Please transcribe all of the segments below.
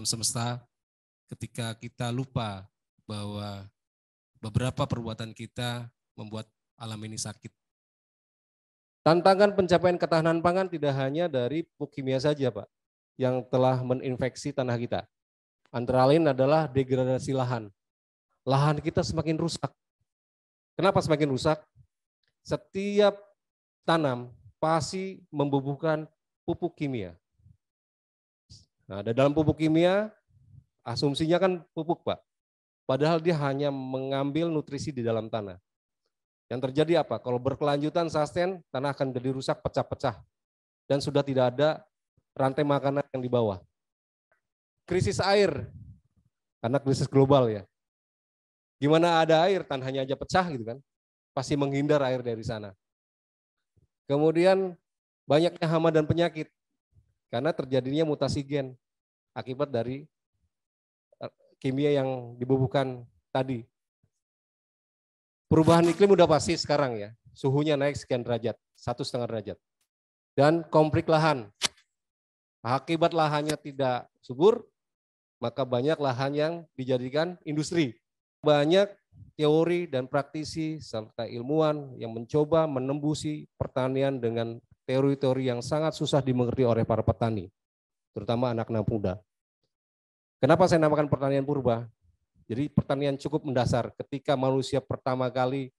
alam semesta ketika kita lupa bahwa beberapa perbuatan kita membuat alam ini sakit. Tantangan pencapaian ketahanan pangan tidak hanya dari pupuk kimia saja, Pak, yang telah menginfeksi tanah kita. Antara lain adalah degradasi lahan. Lahan kita semakin rusak. Kenapa semakin rusak? Setiap tanam pasti membubuhkan pupuk kimia. Nah, dalam pupuk kimia, asumsinya kan pupuk, Pak. Padahal dia hanya mengambil nutrisi di dalam tanah. Yang terjadi apa? Kalau berkelanjutan sustain, tanah akan jadi rusak, pecah-pecah. Dan sudah tidak ada rantai makanan yang di bawah. Krisis air, karena krisis global ya. Gimana ada air, tanahnya aja pecah gitu kan. Pasti menghindar air dari sana. Kemudian banyaknya hama dan penyakit, karena terjadinya mutasi gen akibat dari kimia yang dibubuhkan tadi. Perubahan iklim udah pasti sekarang ya, suhunya naik sekian derajat, 1,5 derajat. Dan konflik lahan, akibat lahannya tidak subur, maka banyak lahan yang dijadikan industri. Banyak teori dan praktisi serta ilmuwan yang mencoba menembusi pertanian dengan teori-teori yang sangat susah dimengerti oleh para petani, terutama anak-anak muda. Kenapa saya namakan pertanian purba? Jadi pertanian cukup mendasar. Ketika manusia pertama kali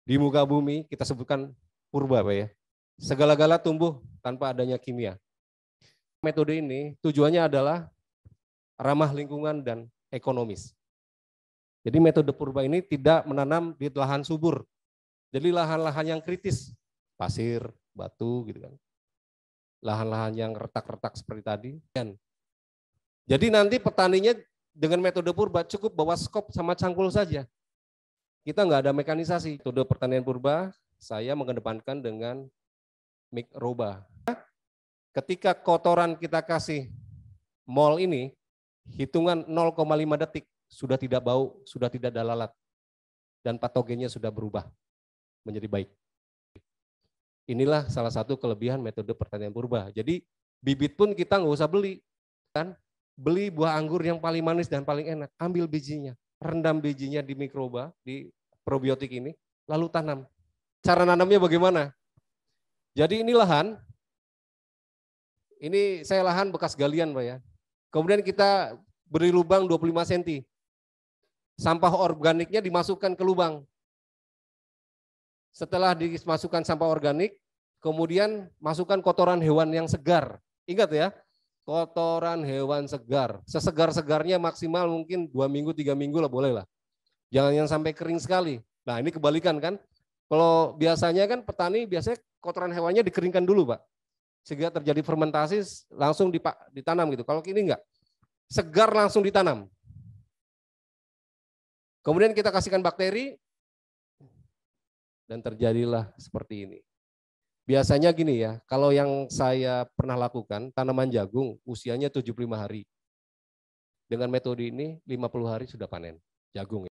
di muka bumi, kita sebutkan purba, Pak ya. Segala-gala tumbuh tanpa adanya kimia. Metode ini tujuannya adalah ramah lingkungan dan ekonomis. Jadi metode purba ini tidak menanam di lahan subur. Jadi lahan-lahan yang kritis, pasir, batu gitu kan. Lahan-lahan yang retak-retak seperti tadi. Jadi nanti petaninya dengan metode purba cukup bawa skop sama cangkul saja. Kita nggak ada mekanisasi. Metode pertanian purba saya mengedepankan dengan mikroba. Ketika kotoran kita kasih mol ini, hitungan 0,5 detik sudah tidak bau, sudah tidak ada lalat, dan patogennya sudah berubah menjadi baik. Inilah salah satu kelebihan metode pertanian purba. Jadi bibit pun kita nggak usah beli, kan? Beli buah anggur yang paling manis dan paling enak, ambil bijinya, rendam bijinya di mikroba, di probiotik ini, lalu tanam. Cara nanamnya bagaimana? Jadi ini lahan, ini saya lahan bekas galian, Pak ya. Kemudian kita beri lubang 25 cm. Sampah organiknya dimasukkan ke lubang. Setelah dimasukkan sampah organik, kemudian masukkan kotoran hewan yang segar. Ingat ya, kotoran hewan segar. Sesegar-segarnya maksimal mungkin 2 minggu, 3 minggu lah boleh lah. Jangan yang sampai kering sekali. Nah ini kebalikan kan. Kalau biasanya kan petani biasanya kotoran hewannya dikeringkan dulu, Pak. Sehingga terjadi fermentasi langsung ditanam gitu. Kalau ini enggak, segar langsung ditanam. Kemudian kita kasihkan bakteri dan terjadilah seperti ini. Biasanya gini ya, kalau yang saya pernah lakukan, tanaman jagung usianya 75 hari. Dengan metode ini 50 hari sudah panen, jagung